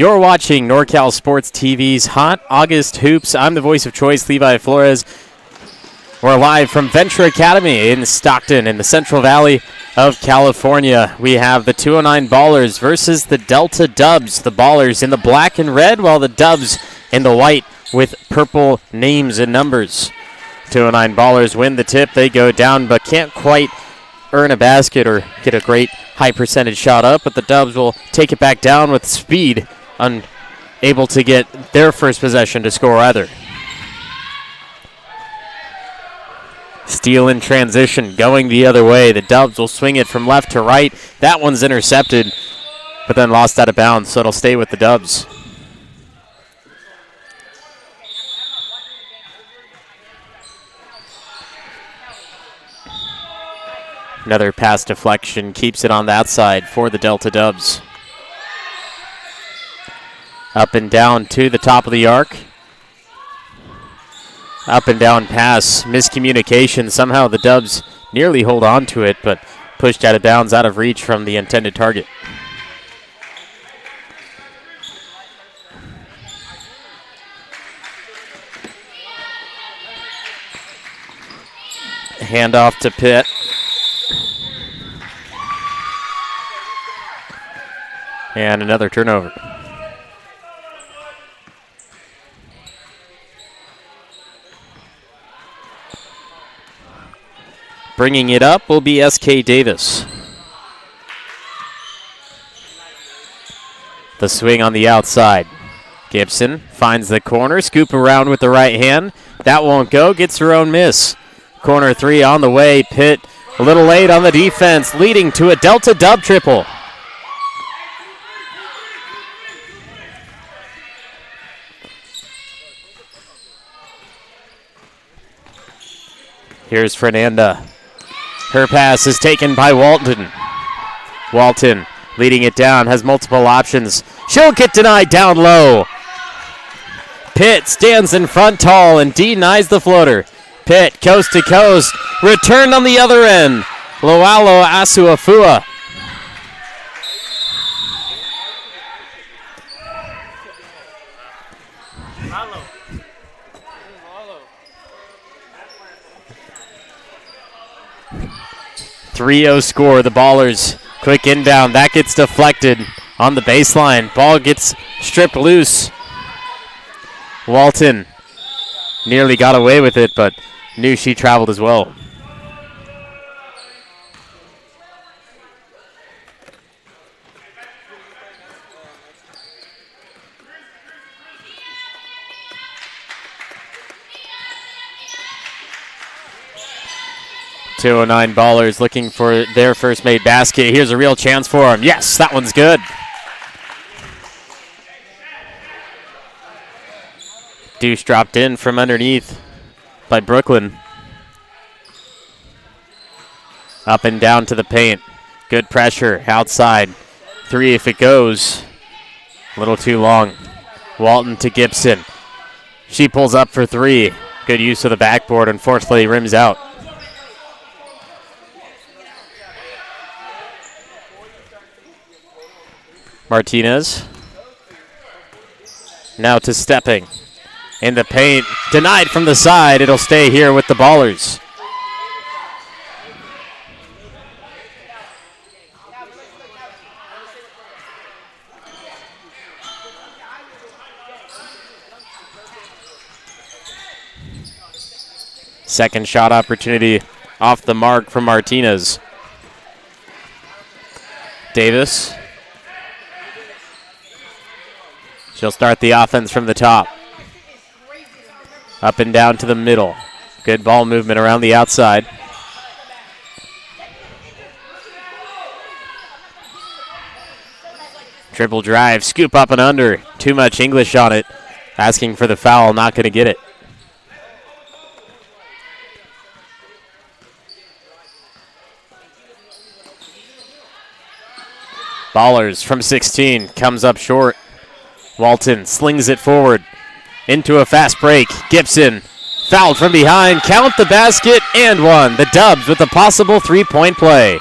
You're watching NorCal Sports TV's Hot August Hoops. I'm the voice of choice, Levi Flores. We're live from Venture Academy in Stockton in the Central Valley of California. We have the 209 Ballerz versus the Delta Dubs. The Ballerz in the black and red, while the Dubs in the white with purple names and numbers. 209 Ballerz win the tip. They go down but can't quite earn a basket or get a great high percentage shot up, but the Dubs will take it back down with speed, unable to get their first possession to score either. Steal in transition, going the other way. The Dubs will swing it from left to right. That one's intercepted, but then lost out of bounds, so it'll stay with the Dubs. Another pass deflection keeps it on that side for the Delta Dubs. Up and down to the top of the arc. Up and down pass, miscommunication. Somehow the Dubs nearly hold on to it, but pushed out of bounds, out of reach from the intended target. Handoff to Pitt. And another turnover. Bringing it up will be S.K. Davis. The swing on the outside. Gibson finds the corner, scoop around with the right hand. That won't go, gets her own miss. Corner three on the way. Pitt a little late on the defense, leading to a Delta Dub triple. Here's Fernanda. Her pass is taken by Walton. Walton leading it down, has multiple options. She'll get denied down low. Pitt stands in front tall and denies the floater. Pitt coast to coast, returned on the other end. Loalo Asuafua. .30 score, the Ballerz. Quick inbound, that gets deflected on the baseline. Ball gets stripped loose. Walton nearly got away with it, but knew she traveled as well. .209 Ballerz looking for their first made basket. Here's a real chance for them. Yes, that one's good. Deuce dropped in from underneath by Brooklyn. Up and down to the paint. Good pressure outside. Three if it goes. A little too long. Walton to Gibson. She pulls up for three. Good use of the backboard. Unfortunately, rims out. Martinez. Now to Stepping. In the paint. Denied from the side. It'll stay here with the Ballerz. Second shot opportunity off the mark from Martinez. Davis. She'll start the offense from the top. Up and down to the middle. Good ball movement around the outside. Triple drive, scoop up and under. Too much English on it. Asking for the foul, not going to get it. Ballerz from 16 comes up short. Walton slings it forward into a fast break. Gibson fouled from behind. Count the basket and one. The Dubs with a possible three-point play.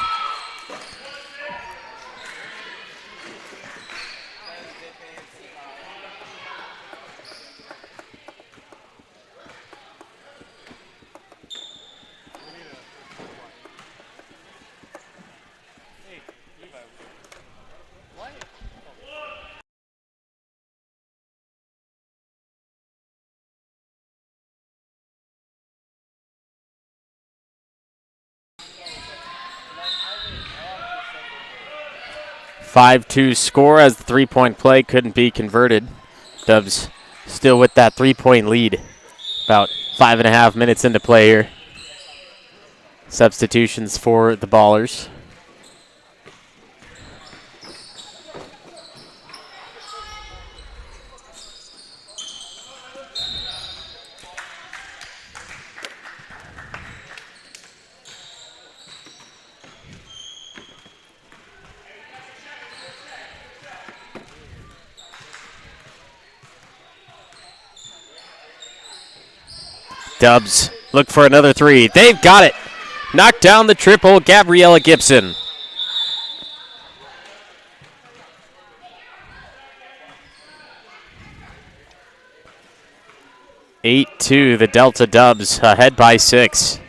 5-2 score as the three-point play couldn't be converted. Dubs still with that three-point lead. About 5.5 minutes into play here. Substitutions for the Ballerz. Dubs look for another three. They've got it. Knocked down the triple, Gabriella Gibson. (8-2), the Delta Dubs ahead by 6.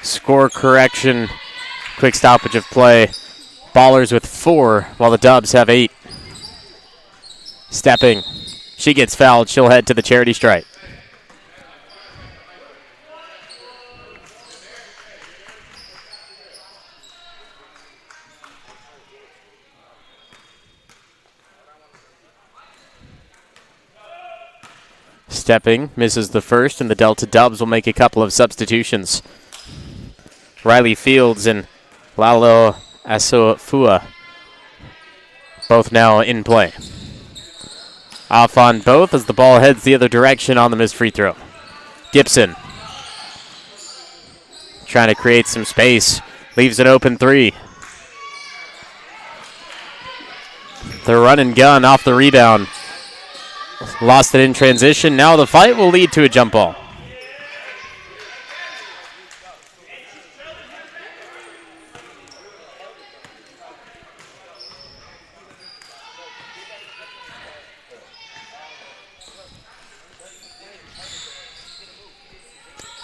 Score correction, quick stoppage of play. Ballerz with 4, while the Dubs have 8. Stepping, she gets fouled. She'll head to the charity stripe. Stepping, misses the first, and the Delta Dubs will make a couple of substitutions. Riley Fields and Lalo Asofua, both now in play. Off on both as the ball heads the other direction on the missed free throw. Gibson trying to create some space, leaves an open three. The run and gun off the rebound. Lost it in transition. Now the fight will lead to a jump ball.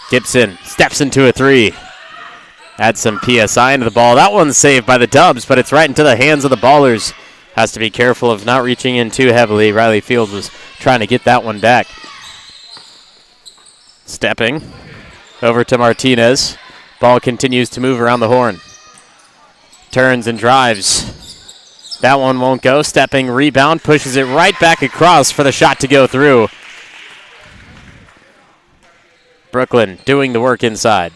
Gibson steps into a three. Add some PSI into the ball. That one's saved by the Dubs, but it's right into the hands of the Ballerz. Has to be careful of not reaching in too heavily. Riley Fields was trying to get that one back. Stepping over to Martinez. Ball continues to move around the horn. Turns and drives. That one won't go. Stepping, rebound, pushes it right back across for the shot to go through. Brooklyn doing the work inside.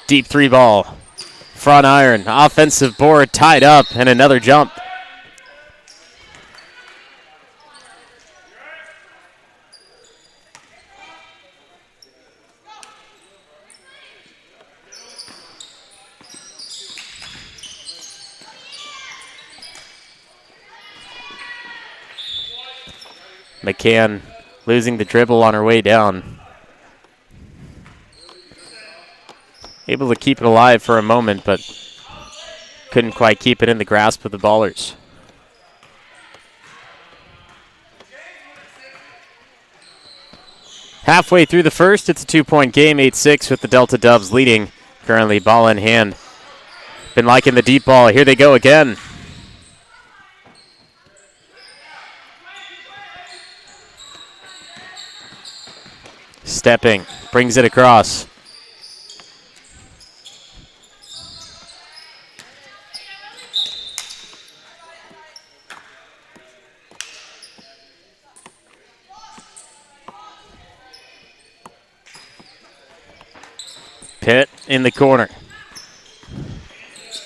Deep three ball. Front iron, offensive board tied up, and another jump. McCann losing the dribble on her way down. Able to keep it alive for a moment, but couldn't quite keep it in the grasp of the Ballerz. Halfway through the first, it's a 2-point game, 8-6 with the Delta Dubs leading. Currently ball in hand. Been liking the deep ball. Here they go again. Stepping, brings it across. Pitt in the corner.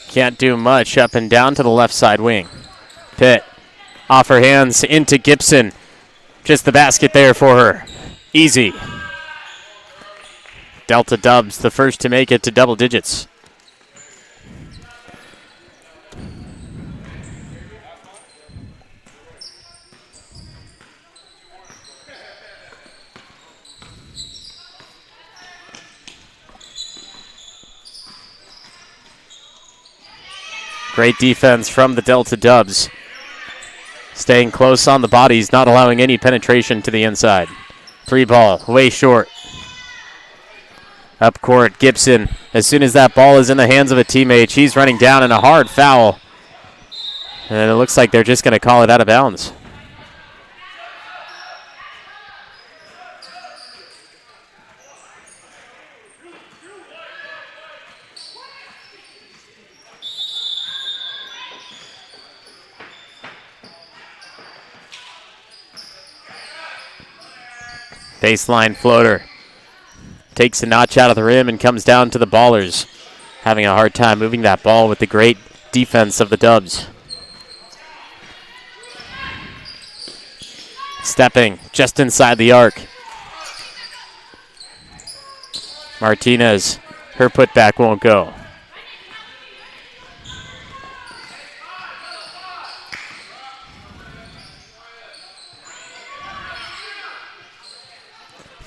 Can't do much. Up and down to the left side wing. Pitt off her hands into Gibson. Just the basket there for her. Easy. Delta Dubs, the first to make it to double digits. Great defense from the Delta Dubs. Staying close on the bodies, not allowing any penetration to the inside. Free ball, way short. Up court, Gibson. As soon as that ball is in the hands of a teammate, she's running down in a hard foul. And it looks like they're just going to call it out of bounds. Baseline floater. Takes a notch out of the rim and comes down to the Ballerz. Having a hard time moving that ball with the great defense of the Dubs. Stepping just inside the arc. Martinez. Her putback won't go.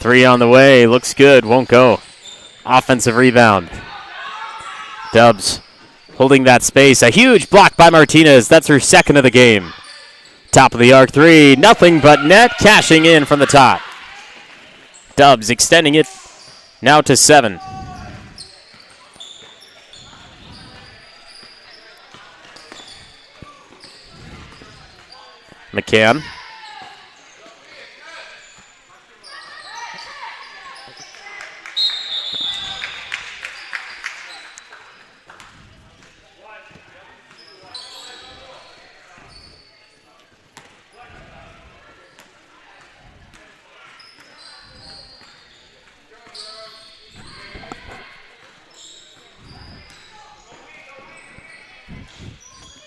Three on the way, looks good, won't go. Offensive rebound. Dubs holding that space. A huge block by Martinez. That's her second of the game. Top of the arc three, nothing but net, cashing in from the top. Dubs extending it now to 7. McCann.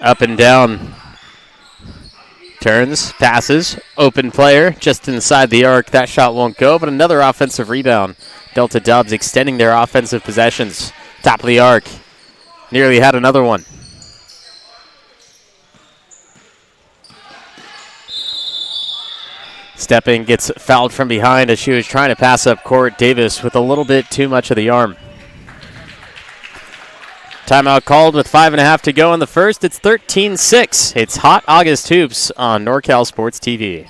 Up and down. Turns, passes, open player, just inside the arc. That shot won't go, but another offensive rebound. Delta Dubs extending their offensive possessions. Top of the arc. Nearly had another one. Stepping, gets fouled from behind as she was trying to pass up court. Davis with a little bit too much of the arm. Timeout called with 5.5 to go in the first. It's 13-6. It's Hot August Hoops on NorCal Sports TV.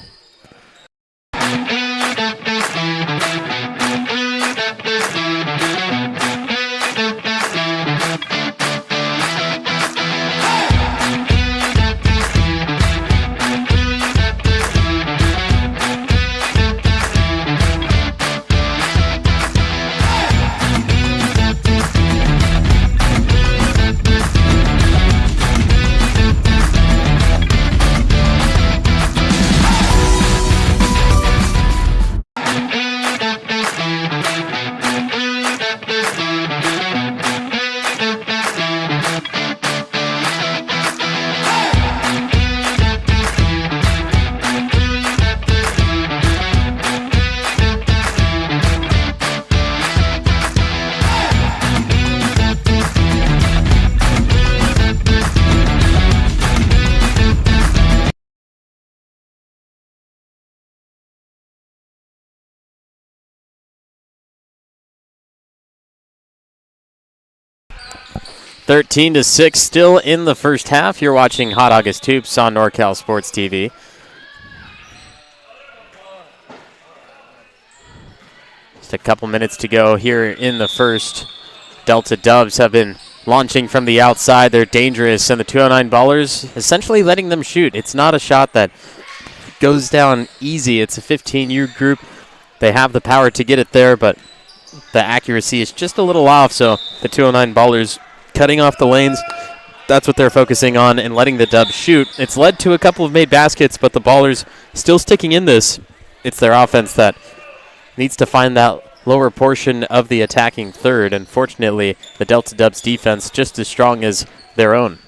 Thirteen to 6 still in the first half. You're watching Hot August Hoops on NorCal Sports TV. Just a couple minutes to go here in the first. Delta Dubs have been launching from the outside. They're dangerous, and the 209 Ballerz essentially letting them shoot. It's not a shot that goes down easy. It's a 15-year group. They have the power to get it there, but the accuracy is just a little off, so the 209 Ballerz cutting off the lanes. That's what they're focusing on and letting the Dubs shoot. It's led to a couple of made baskets, but the Ballerz still sticking in this. It's their offense that needs to find that lower portion of the attacking third, and fortunately, the Delta Dubs defense just as strong as their own.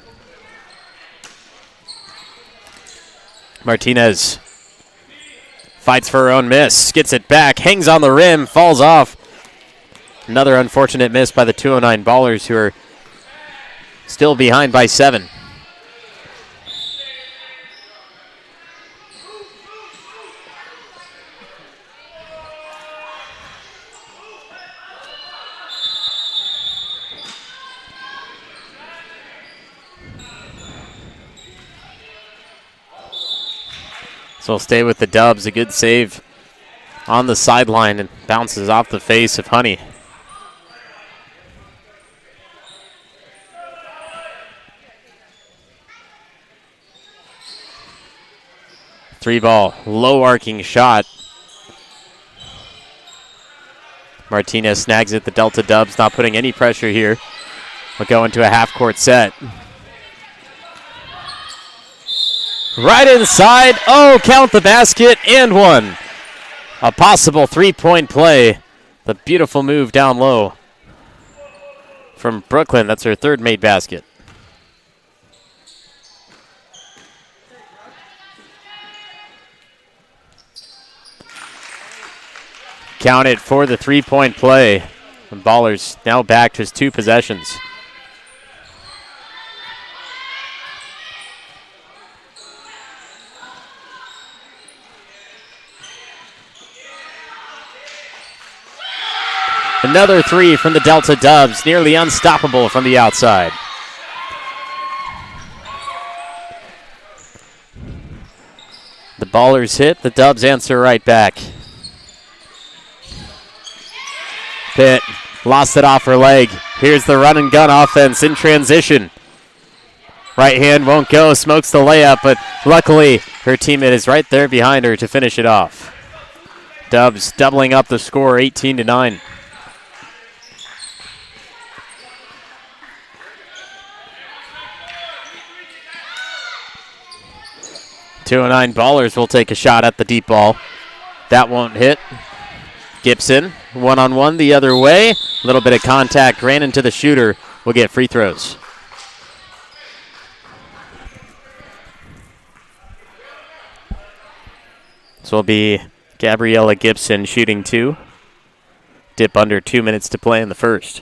Martinez Fights for her own miss. Gets it back. Hangs on the rim. Falls off. Another unfortunate miss by the 209 Ballers, who are still behind by 7. So we'll stay with the Dubs. A good save on the sideline and bounces off the face of Honey. Three ball, low arcing shot. Martinez snags it. The Delta Dubs not putting any pressure here. We'll go into a half-court set. Right inside. Oh, count the basket and one. A possible three-point play. The beautiful move down low from Brooklyn. That's her third made basket. Count it for the three-point play. And Ballerz now back to his 2 possessions. Another 3 from the Delta Dubs, nearly unstoppable from the outside. The Ballers hit, the Dubs answer right back. Pitt lost it off her leg. Here's the run and gun offense in transition. Right hand won't go, smokes the layup, but luckily her teammate is right there behind her to finish it off. Dubs doubling up the score, 18-9. Two and 9 Ballers will take a shot at the deep ball. That won't hit. Gibson, one-on-one the other way. A little bit of contact, ran into the shooter. Will get free throws. This will be Gabriella Gibson shooting 2. Dip under 2 minutes to play in the first.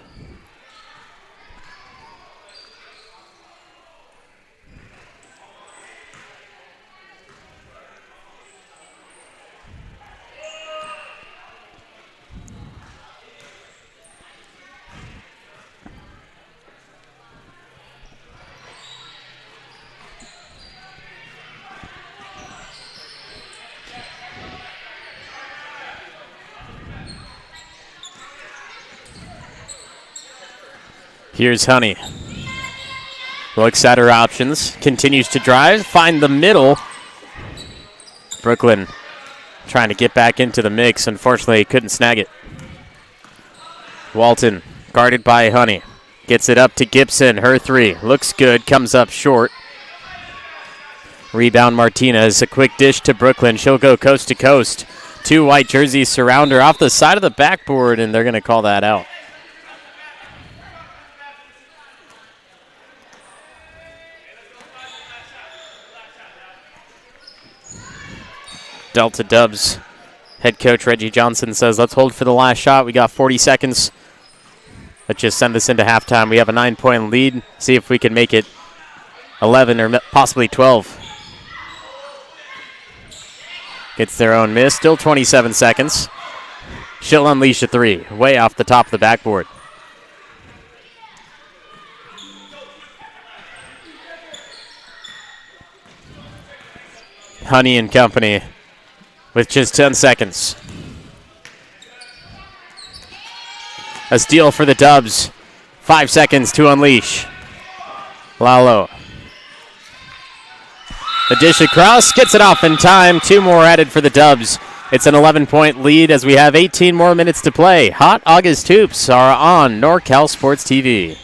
Here's Honey. Looks at her options. Continues to drive. Find the middle. Brooklyn trying to get back into the mix. Unfortunately, couldn't snag it. Walton guarded by Honey. Gets it up to Gibson. Her 3. Looks good. Comes up short. Rebound Martinez. A quick dish to Brooklyn. She'll go coast to coast. 2 white jerseys surround her off the side of the backboard, and they're going to call that out. Delta Dubs head coach Reggie Johnson says, let's hold for the last shot. We got 40 seconds. Let's just send this into halftime. We have a 9-point lead. See if we can make it 11 or possibly 12. Gets their own miss. Still 27 seconds. She'll unleash a 3. Way off the top of the backboard. Honey and company with just 10 seconds. A steal for the Dubs. 5 seconds to unleash. Lalo. The dish across, gets it off in time. 2 more added for the Dubs. It's an 11-point lead as we have 18 more minutes to play. Hot August Hoops are on NorCal Sports TV.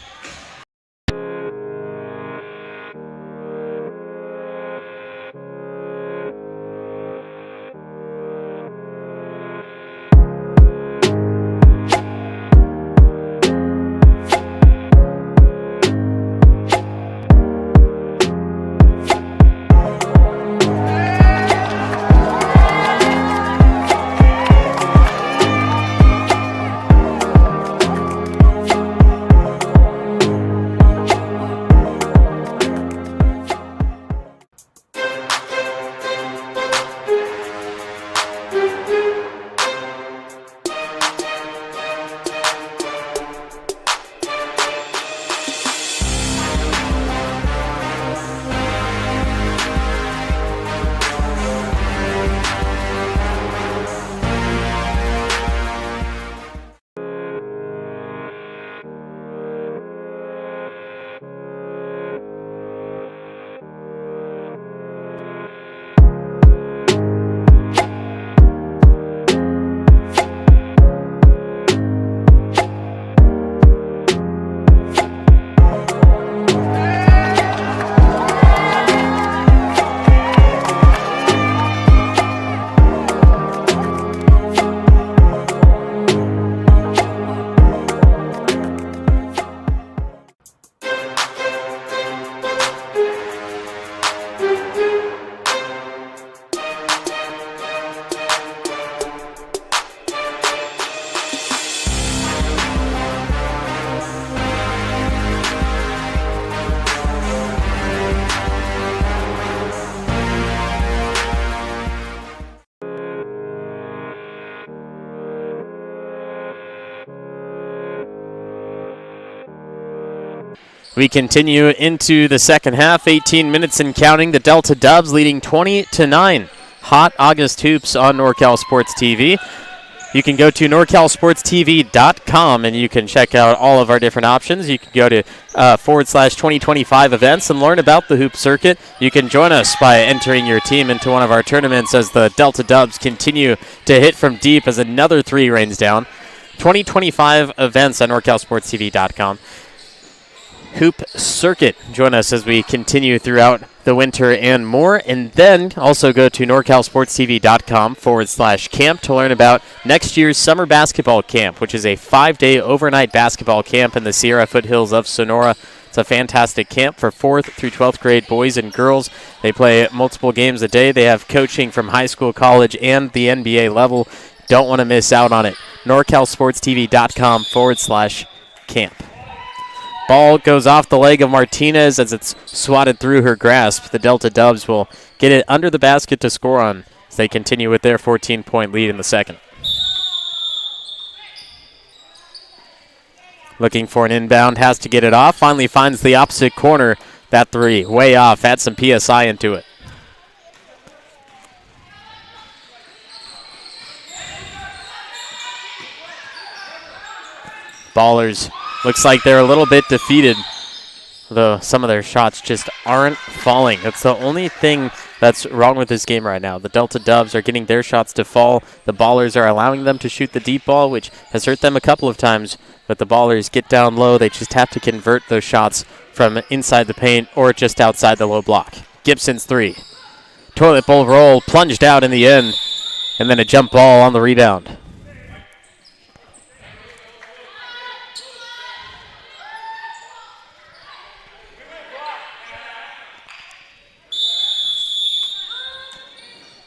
We continue into the second half, 18 minutes and counting. The Delta Dubs leading 20-9. Hot August hoops on NorCal Sports TV. You can go to norcalsportstv.com and you can check out all of our different options. You can go to /2025 events and learn about the hoop circuit. You can join us by entering your team into one of our tournaments as the Delta Dubs continue to hit from deep as another three rains down. 2025 events on norcalsportstv.com. Hoop circuit. Join us as we continue throughout the winter and more. And then also go to norcalsportstv.com/camp to learn about next year's summer basketball camp, which is a 5-day overnight basketball camp in the Sierra foothills of Sonora. It's a fantastic camp for 4th through 12th grade boys and girls. They play multiple games a day. They have coaching from high school, college, and the NBA level. Don't want to miss out on it. norcalsportstv.com/camp. Ball goes off the leg of Martinez as it's swatted through her grasp. The Delta Dubs will get it under the basket to score on as they continue with their 14-point lead in the second. Looking for an inbound, has to get it off. Finally finds the opposite corner. That three, way off. Add some PSI into it. Ballerz looks like they're a little bit defeated, though some of their shots just aren't falling. That's the only thing that's wrong with this game right now. The Delta Dubs are getting their shots to fall. The Ballerz are allowing them to shoot the deep ball, which has hurt them a couple of times. But the Ballerz get down low. They just have to convert those shots from inside the paint or just outside the low block. Gibson's three. Toilet bowl roll, plunged out in the end, and then a jump ball on the rebound.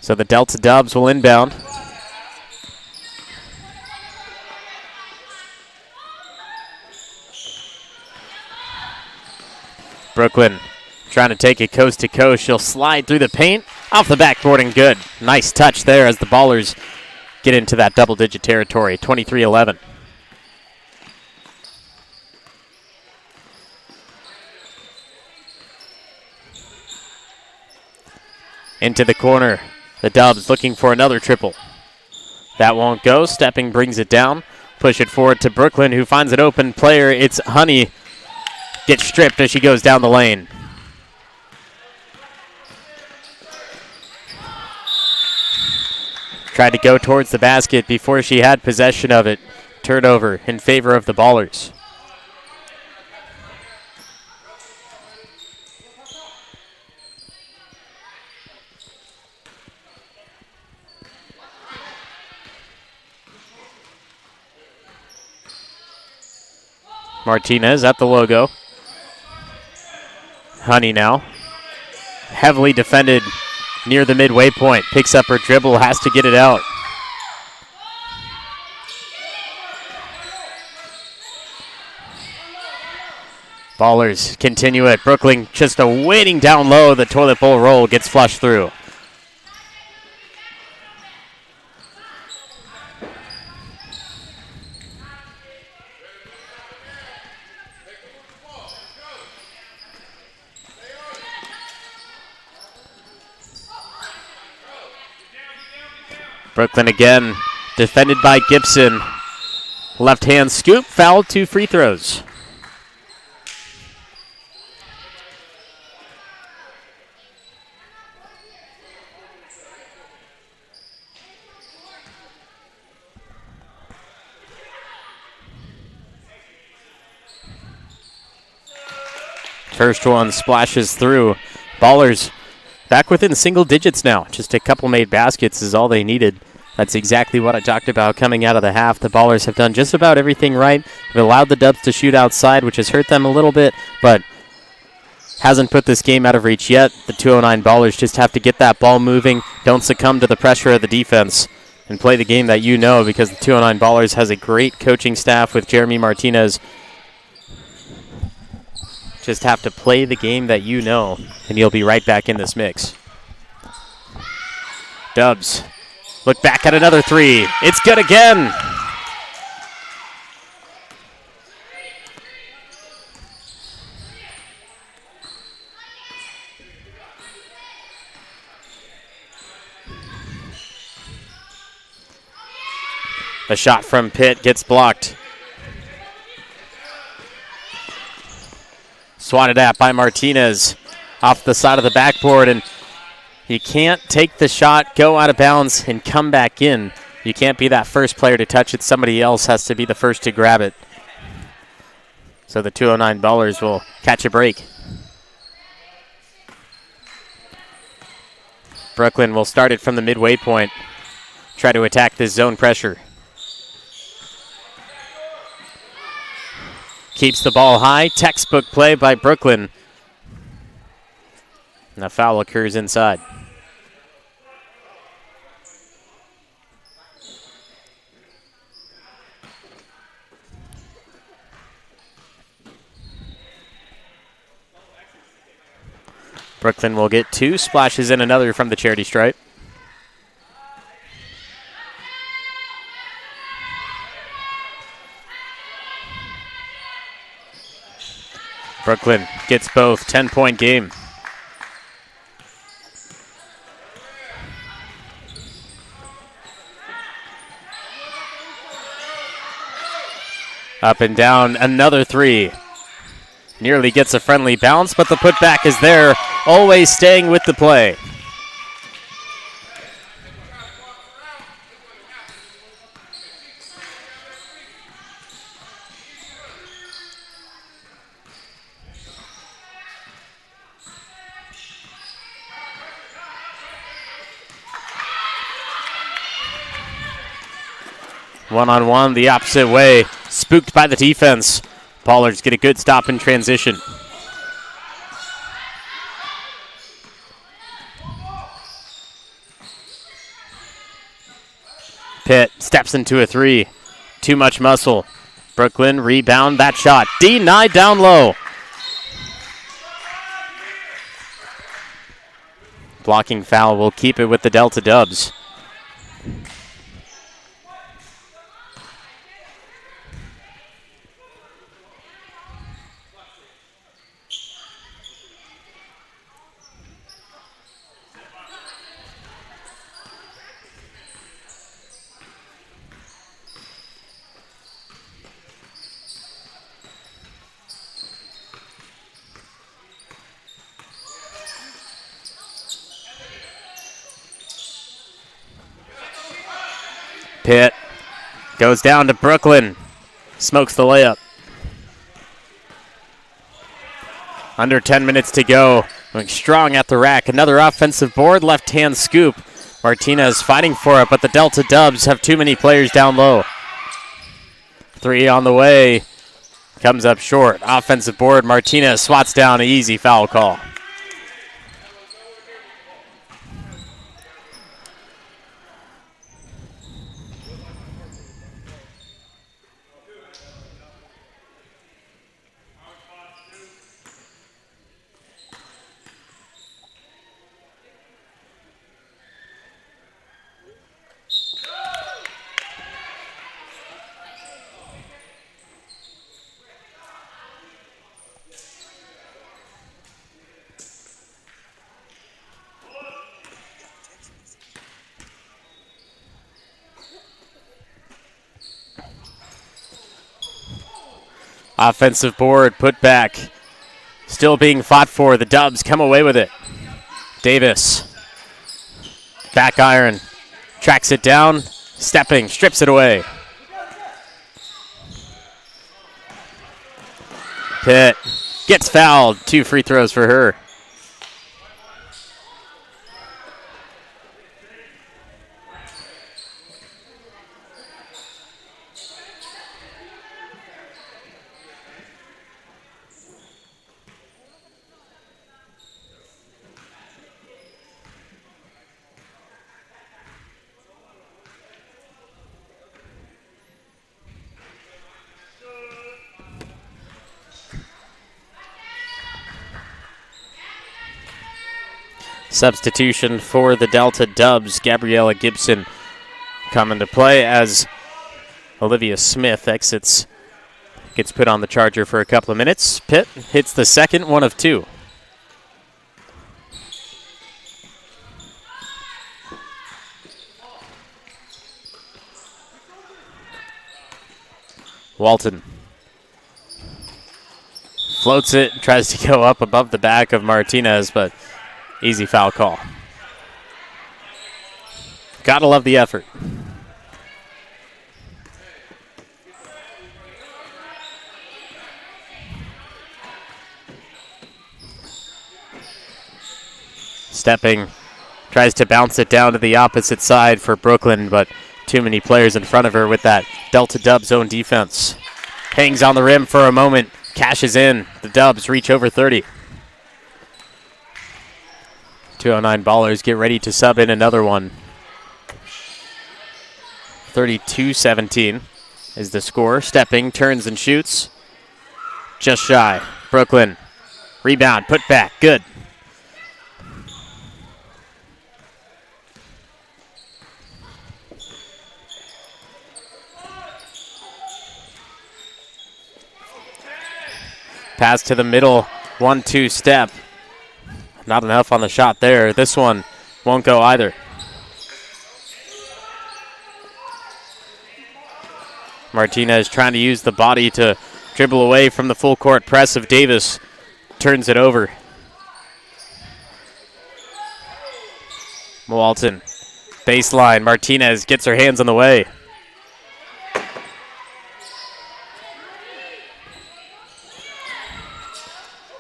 So the Delta Dubs will inbound. Brooklyn trying to take it coast to coast. She'll slide through the paint. Off the backboard and good. Nice touch there as the Ballerz get into that double-digit territory. 23-11. Into the corner. The Dubs looking for another triple. That won't go. Stepping brings it down. Push it forward to Brooklyn, who finds an open player. It's Honey. Gets stripped as she goes down the lane. Tried to go towards the basket before she had possession of it. Turnover in favor of the Ballerz. Martinez at the logo. Honey now. Heavily defended near the midway point. Picks up her dribble, has to get it out. Ballerz continue it. Brooklyn just waiting down low. The toilet bowl roll gets flushed through. Brooklyn again, defended by Gibson. Left hand scoop, foul, 2 free throws. First one splashes through. Ballerz back within single digits now. Just a couple made baskets is all they needed. That's exactly what I talked about coming out of the half. The Ballerz have done just about everything right. They've allowed the Dubs to shoot outside, which has hurt them a little bit, but hasn't put this game out of reach yet. The 209 Ballerz just have to get that ball moving. Don't succumb to the pressure of the defense and play the game that you know, because the 209 Ballerz has a great coaching staff with Jeremy Martinez. Just have to play the game that you know, and you'll be right back in this mix. Dubs look back at another three. It's good again. The shot from Pitt gets blocked. Swatted at by Martinez off the side of the backboard, and you can't take the shot, go out of bounds, and come back in. You can't be that first player to touch it. Somebody else has to be the first to grab it. So the 209 Ballers will catch a break. Brooklyn will start it from the midway point. Try to attack this zone pressure. Keeps the ball high. Textbook play by Brooklyn. And a foul occurs inside. Brooklyn will get 2, splashes in another from the charity stripe. Brooklyn gets both, 10-point game. Up and down, another 3. Nearly gets a friendly bounce, but the putback is there, always staying with the play. One-on-one the opposite way, spooked by the defense. Ballerz get a good stop in transition. Pitt steps into a 3. Too much muscle. Brooklyn rebound that shot. Denied down low. Blocking foul will keep it with the Delta Dubs. Pitt goes down to Brooklyn. Smokes the layup. Under 10 minutes to go. Going strong at the rack. Another offensive board. Left-hand scoop. Martinez fighting for it, but the Delta Dubs have too many players down low. 3 on the way. Comes up short. Offensive board. Martinez swats down. An easy foul call. Offensive board, put back. Still being fought for. The Dubs come away with it. Davis. Back iron. Tracks it down. Stepping. Strips it away. Pitt gets fouled. 2 free throws for her. Substitution for the Delta Dubs. Gabriella Gibson coming to play as Olivia Smith exits. Gets put on the charger for a couple of minutes. Pitt hits the second, 1 of 2. Walton floats it, tries to go up above the back of Martinez, but easy foul call. Gotta love the effort. Stepping, tries to bounce it down to the opposite side for Brooklyn, but too many players in front of her with that Delta Dub zone defense. Hangs on the rim for a moment, cashes in. The Dubs reach over 30. 209 Ballers get ready to sub in another one. 32-17 is the score. Stepping, turns and shoots. Just shy. Brooklyn, rebound, put back, good. Pass to the middle, 1-2 step. Not enough on the shot there. This one won't go either. Martinez trying to use the body to dribble away from the full court press of Davis. Turns it over. Walton, baseline. Martinez gets her hands on the way.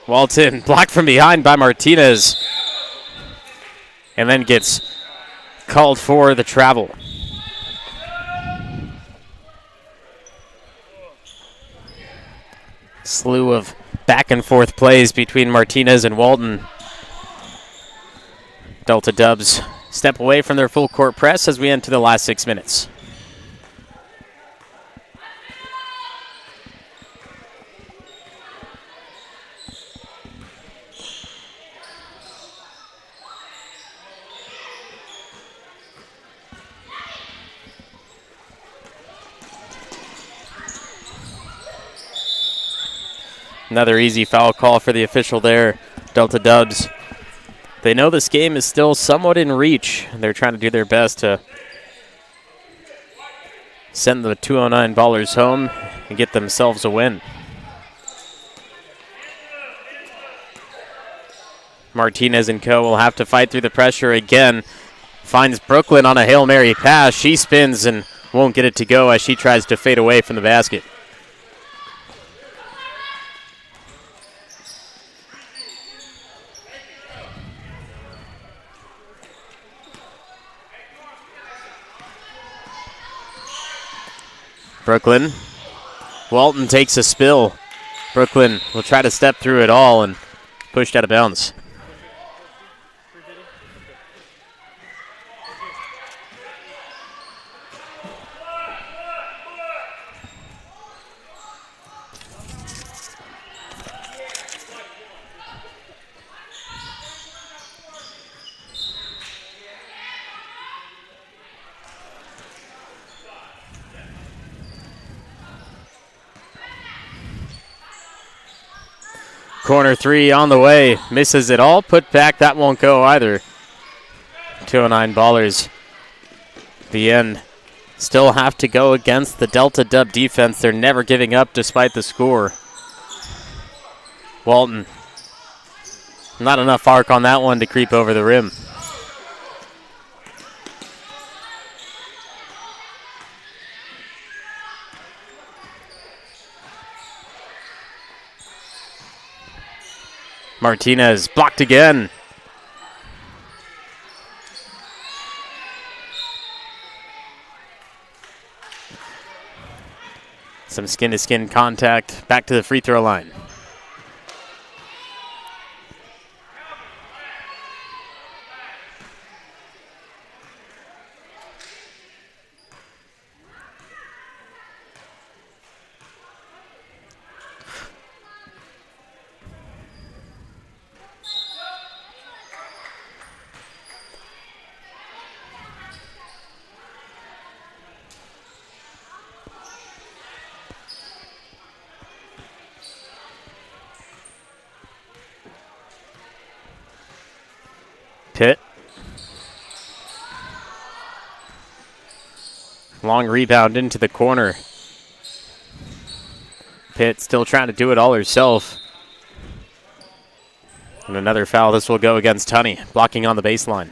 Walton blocked from behind by Martinez and then gets called for the travel. Slew of back and forth plays between Martinez and Walton. Delta Dubs step away from their full court press as we enter the last 6 minutes. Another easy foul call for the official there. Delta Dubs, they know this game is still somewhat in reach. They're trying to do their best to send the 209 Ballers home and get themselves a win. Martinez and co. will have to fight through the pressure again. Finds Brooklyn on a Hail Mary pass. She spins and won't get it to go as she tries to fade away from the basket. Brooklyn. Walton takes a spill. Brooklyn will try to step through it all and pushed out of bounds. Corner three on the way. Misses it all. Put back. That won't go either. 209 Ballers. The end. Still have to go against the Delta Dub defense. They're never giving up despite the score. Walton. Not enough arc on that one to creep over the rim. Martinez blocked again. Some skin-to-skin contact. Back to the free throw line. Pitt. Long rebound into the corner. Pitt still trying to do it all herself. And another foul. This will go against Tunney, blocking on the baseline.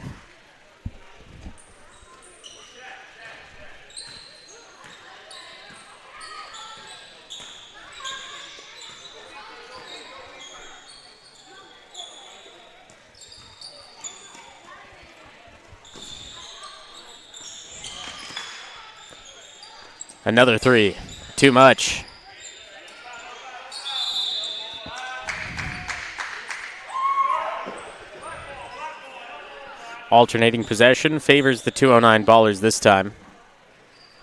Another three. Too much. Alternating possession favors the 209 Ballers this time.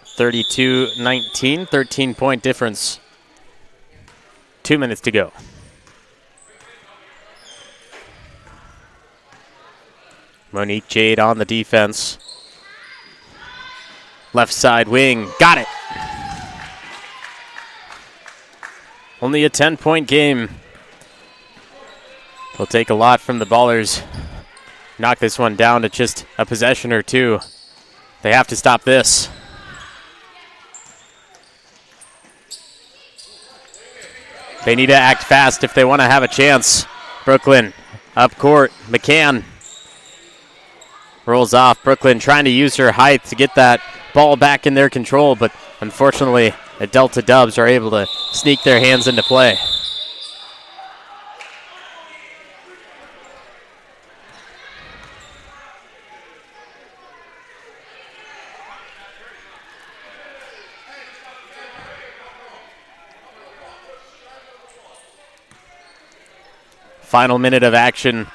32-19, 13-point difference. 2 minutes to go. Monique Jade on the defense. Left side wing, got it. Only a 10-point game. Will take a lot from the Ballers. Knock this one down to just a possession or two. They have to stop this. They need to act fast if they want to have a chance. Brooklyn up court. McCann rolls off. Brooklyn trying to use her height to get that ball back in their control, but unfortunately the Delta Dubs are able to sneak their hands into play. Final minute of action,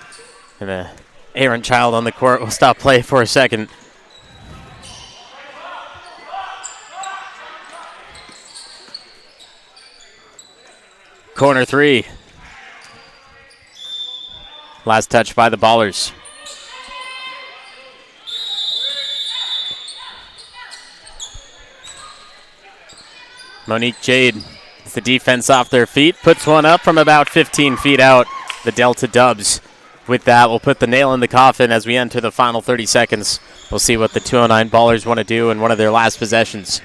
and Aaron Child on the court will stop play for a second. Corner three. Last touch by the Ballers. Monique Jade, with the defense off their feet, puts one up from about 15 feet out. The Delta Dubs, with that, will put the nail in the coffin as we enter the final 30 seconds. We'll see what the 209 Ballers want to do in one of their last possessions.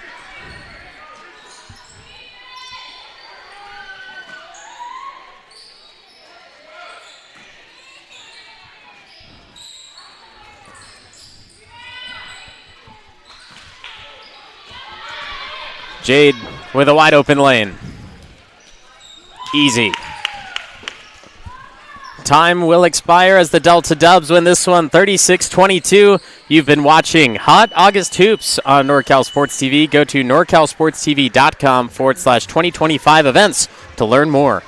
Jade with a wide open lane. Easy. Time will expire as the Delta Dubs win this one 36-22. You've been watching Hot August Hoops on NorCal Sports TV. Go to norcalsportstv.com/2025 events to learn more.